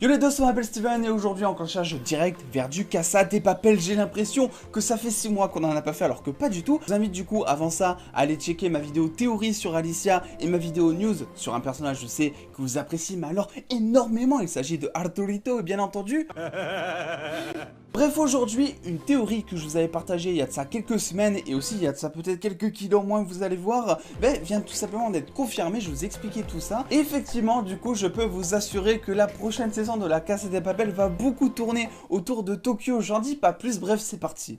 Yo les deux, je m'appelle Steven et aujourd'hui on charge direct vers du Casa de Papel. J'ai l'impression que ça fait 6 mois qu'on en a pas fait alors que pas du tout. Je vous invite du coup avant ça à aller checker ma vidéo théorie sur Alicia et ma vidéo news sur un personnage je sais que vous appréciez mais alors énormément. Il s'agit de Arturito bien entendu. Bref, aujourd'hui, une théorie que je vous avais partagée il y a de ça quelques semaines et aussi il y a de ça peut-être quelques kilos moins que vous allez voir, vient tout simplement d'être confirmée. Je vais vous expliquer tout ça. Et effectivement, du coup, je peux vous assurer que la prochaine saison de la Casa de Papel va beaucoup tourner autour de Tokyo. J'en dis pas plus, bref, c'est parti.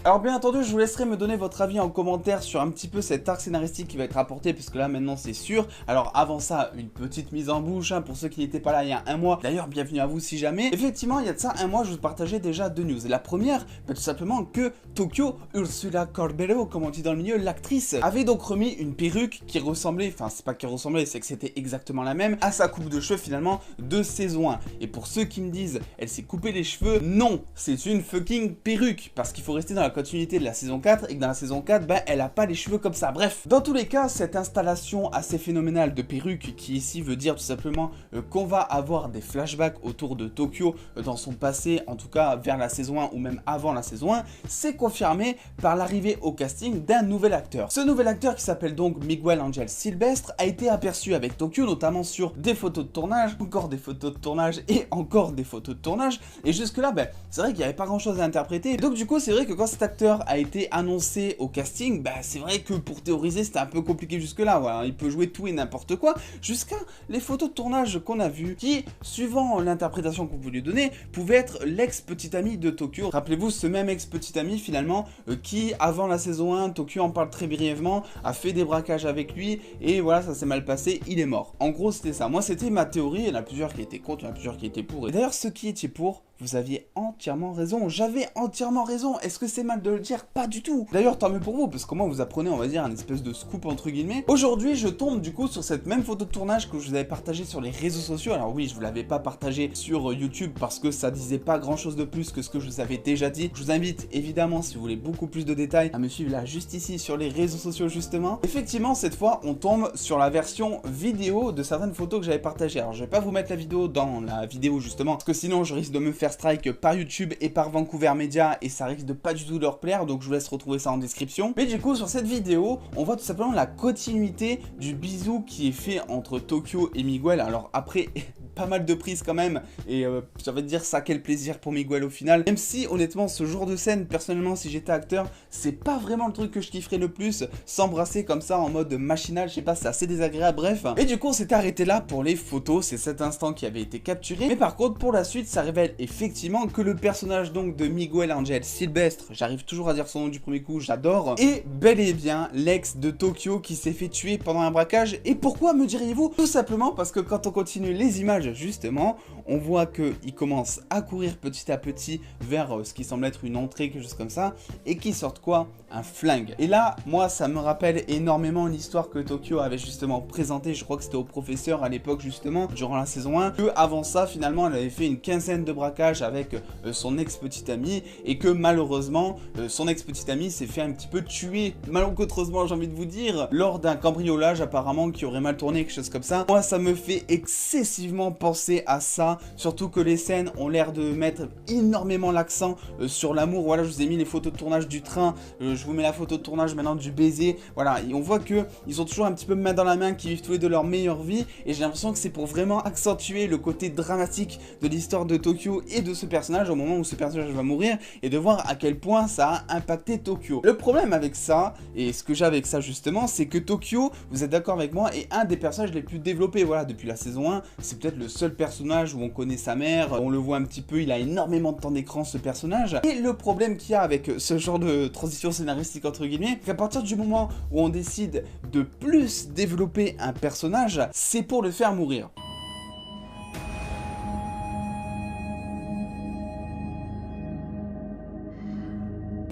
Alors bien entendu, je vous laisserai me donner votre avis en commentaire sur un petit peu cet arc scénaristique qui va être apporté, puisque là maintenant c'est sûr. Alors avant ça, une petite mise en bouche pour ceux qui n'étaient pas là il y a un mois. D'ailleurs, bienvenue à vous si jamais. Effectivement, il y a de ça un mois, je vous partageais déjà deux news. La première, tout simplement que Tokyo, Ursula Corbello, comme on dit dans le milieu, l'actrice, avait donc remis une perruque qui ressemblait, enfin c'est pas qui ressemblait, c'est que c'était exactement la même, à sa coupe de cheveux finalement de saison 1. Et pour ceux qui me disent, elle s'est coupé les cheveux, non, c'est une fucking perruque, parce qu'il faut rester dans la continuité de la saison 4 et que dans la saison 4, elle a pas les cheveux comme ça. Bref, dans tous les cas, cette installation assez phénoménale de perruque qui ici veut dire tout simplement qu'on va avoir des flashbacks autour de Tokyo dans son passé, en tout cas vers la saison 1 ou même avant la saison 1, c'est confirmé par l'arrivée au casting d'un nouvel acteur. Ce nouvel acteur qui s'appelle donc Miguel Angel Silvestre a été aperçu avec Tokyo, notamment sur des photos de tournage, encore des photos de tournage et encore des photos de tournage, et jusque là, c'est vrai qu'il n'y avait pas grand chose à interpréter. Donc du coup, c'est vrai que quand cet acteur a été annoncé au casting, c'est vrai que pour théoriser c'était un peu compliqué jusque là, voilà. Il peut jouer tout et n'importe quoi, jusqu'à les photos de tournage qu'on a vues, qui, suivant l'interprétation qu'on peut lui donner, pouvait être l'ex-petit ami de Tokyo. Rappelez-vous, ce même ex-petit ami finalement, qui avant la saison 1, Tokyo en parle très brièvement, a fait des braquages avec lui, et voilà, ça s'est mal passé, il est mort. En gros c'était ça, moi c'était ma théorie, il y en a plusieurs qui étaient contre, il y en a plusieurs qui étaient pour, et d'ailleurs ceux qui étaient pour, vous aviez entièrement raison, j'avais entièrement raison. Est-ce que c'est mal de le dire? Pas du tout. D'ailleurs, tant mieux pour vous, parce que moi vous apprenez, on va dire, un espèce de scoop entre guillemets. Aujourd'hui, je tombe du coup sur cette même photo de tournage que je vous avais partagée sur les réseaux sociaux. Alors oui, je vous l'avais pas partagée sur YouTube parce que ça disait pas grand chose de plus que ce que je vous avais déjà dit. Je vous invite évidemment, si vous voulez beaucoup plus de détails, à me suivre là juste ici sur les réseaux sociaux justement. Effectivement, cette fois, on tombe sur la version vidéo de certaines photos que j'avais partagées. Alors je vais pas vous mettre la vidéo dans la vidéo justement, parce que sinon je risque de me faire strike par YouTube et par Vancouver Media et ça risque de pas du tout leur plaire, donc je vous laisse retrouver ça en description. Mais du coup, sur cette vidéo, on voit tout simplement la continuité du bisou qui est fait entre Tokyo et Miguel. Alors après, pas mal de prises quand même, et ça va dire ça, quel plaisir pour Miguel au final. Même si honnêtement, ce genre de scène, personnellement, si j'étais acteur, c'est pas vraiment le truc que je kifferais le plus, s'embrasser comme ça en mode machinal, je sais pas, c'est assez désagréable, bref. Et du coup, on s'était arrêté là pour les photos, c'est cet instant qui avait été capturé. Mais par contre, pour la suite, ça révèle effectivement que le personnage donc de Miguel Angel Silvestre, j'arrive toujours à dire son nom du premier coup, j'adore, est bel et bien l'ex de Tokyo qui s'est fait tuer pendant un braquage. Et pourquoi, me diriez-vous? Tout simplement parce que quand on continue les images justement, on voit qu'il commence à courir petit à petit vers ce qui semble être une entrée, quelque chose comme ça, et qui sort quoi? Un flingue. Et là, moi, ça me rappelle énormément l'histoire que Tokyo avait justement présentée, je crois que c'était au professeur à l'époque justement, durant la saison 1, que avant ça, finalement, elle avait fait une quinzaine de braquages avec son ex-petit ami, et que malheureusement, son ex-petit ami s'est fait un petit peu tuer, malencontreusement j'ai envie de vous dire, lors d'un cambriolage apparemment qui aurait mal tourné, quelque chose comme ça. Moi, ça me fait excessivement penser à ça, surtout que les scènes ont l'air de mettre énormément l'accent sur l'amour. Voilà, je vous ai mis les photos de tournage du train, je vous mets la photo de tournage maintenant du baiser, voilà, et on voit que ils sont toujours un petit peu main dans la main, qui vivent tous les deux leur meilleure vie, et j'ai l'impression que c'est pour vraiment accentuer le côté dramatique de l'histoire de Tokyo et de ce personnage au moment où ce personnage va mourir, et de voir à quel point ça a impacté Tokyo. Le problème avec ça, et ce que j'ai avec ça justement, c'est que Tokyo, vous êtes d'accord avec moi, est un des personnages les plus développés, voilà, depuis la saison 1, c'est peut-être le seul personnage où on connaît sa mère, on le voit un petit peu, il a énormément de temps d'écran ce personnage, et le problème qu'il y a avec ce genre de transition scénaristique entre guillemets, c'est qu'à partir du moment où on décide de plus développer un personnage, c'est pour le faire mourir.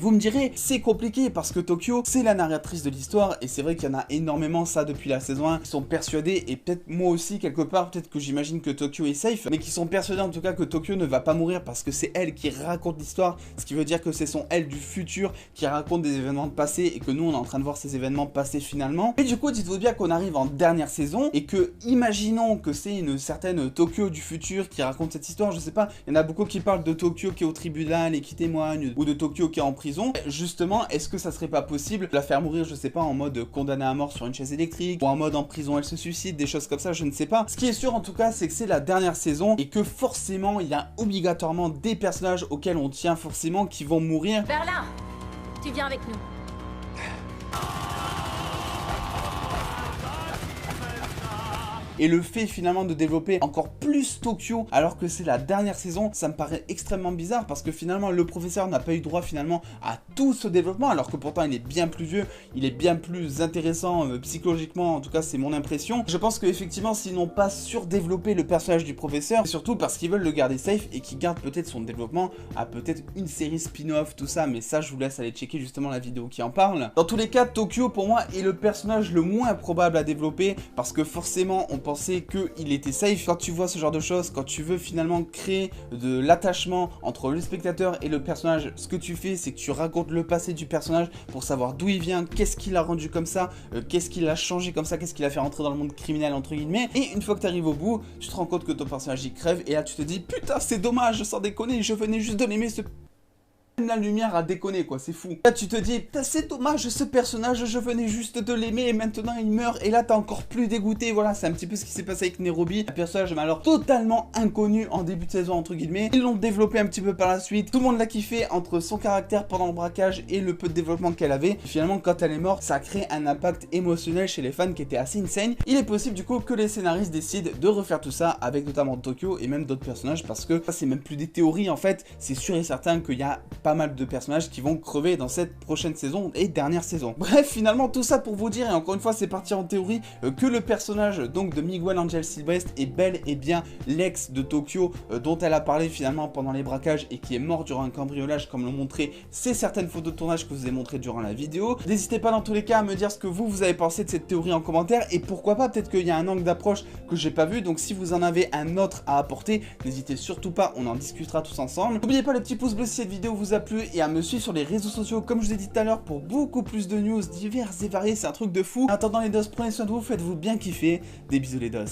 Vous me direz, c'est compliqué parce que Tokyo, c'est la narratrice de l'histoire et c'est vrai qu'il y en a énormément ça depuis la saison 1 qui sont persuadés, et peut-être moi aussi quelque part, peut-être que j'imagine que Tokyo est safe, mais qui sont persuadés en tout cas que Tokyo ne va pas mourir parce que c'est elle qui raconte l'histoire, ce qui veut dire que c'est son elle du futur qui raconte des événements passés et que nous on est en train de voir ces événements passés finalement. Et du coup, dites-vous bien qu'on arrive en dernière saison et que, imaginons que c'est une certaine Tokyo du futur qui raconte cette histoire, je sais pas, il y en a beaucoup qui parlent de Tokyo qui est au tribunal et qui témoigne, ou de Tokyo qui est en prison. Justement, est-ce que ça serait pas possible de la faire mourir, je sais pas, en mode condamnée à mort sur une chaise électrique, ou en mode en prison elle se suicide, des choses comme ça, je ne sais pas. Ce qui est sûr en tout cas, c'est que c'est la dernière saison et que forcément il y a obligatoirement des personnages auxquels on tient forcément qui vont mourir. Berlin, tu viens avec nous. Et le fait finalement de développer encore plus Tokyo alors que c'est la dernière saison, ça me paraît extrêmement bizarre parce que finalement le professeur n'a pas eu droit finalement à tout ce développement alors que pourtant il est bien plus vieux, il est bien plus intéressant psychologiquement, en tout cas c'est mon impression. Je pense qu'effectivement s'ils n'ont pas surdéveloppé le personnage du professeur, c'est surtout parce qu'ils veulent le garder safe et qu'ils gardent peut-être son développement à peut-être une série spin-off, tout ça, mais ça je vous laisse aller checker justement la vidéo qui en parle. Dans tous les cas, Tokyo pour moi est le personnage le moins probable à développer parce que forcément on pensait qu'il était safe. Quand tu vois ce genre de choses, quand tu veux finalement créer de l'attachement entre le spectateur et le personnage, ce que tu fais, c'est que tu racontes le passé du personnage pour savoir d'où il vient, qu'est-ce qui l'a rendu comme ça, qu'est-ce qui l'a changé comme ça, qu'est-ce qui l'a fait rentrer dans le monde criminel entre guillemets. Et une fois que tu arrives au bout, tu te rends compte que ton personnage il crève et là tu te dis putain c'est dommage, sans déconner, je venais juste de l'aimer ce... La lumière a déconné quoi, c'est fou. Là tu te dis, c'est dommage ce personnage, je venais juste de l'aimer et maintenant il meurt et là t'es encore plus dégoûté. Voilà, c'est un petit peu ce qui s'est passé avec Nairobi, un personnage mais alors totalement inconnu en début de saison entre guillemets. Ils l'ont développé un petit peu par la suite, tout le monde l'a kiffé entre son caractère pendant le braquage et le peu de développement qu'elle avait. Et finalement quand elle est morte, ça a créé un impact émotionnel chez les fans qui était assez insane. Il est possible du coup que les scénaristes décident de refaire tout ça avec notamment Tokyo et même d'autres personnages parce que ça c'est même plus des théories en fait, c'est sûr et certain qu'il y a pas mal de personnages qui vont crever dans cette prochaine saison et dernière saison. Bref, finalement tout ça pour vous dire, et encore une fois c'est parti en théorie, que le personnage donc de Miguel Angel Silvestre est bel et bien l'ex de Tokyo dont elle a parlé finalement pendant les braquages et qui est mort durant un cambriolage comme l'ont montré ces certaines photos de tournage que je vous ai montré durant la vidéo. N'hésitez pas dans tous les cas à me dire ce que vous avez pensé de cette théorie en commentaire et pourquoi pas, peut-être qu'il y a un angle d'approche que j'ai pas vu, donc si vous en avez un autre à apporter, n'hésitez surtout pas, on en discutera tous ensemble. N'oubliez pas le petit pouce bleu si cette vidéo vous a plu et à me suivre sur les réseaux sociaux comme je vous ai dit tout à l'heure pour beaucoup plus de news diverses et variées, c'est un truc de fou. En attendant les dos, prenez soin de vous, faites-vous bien kiffer, des bisous les dos.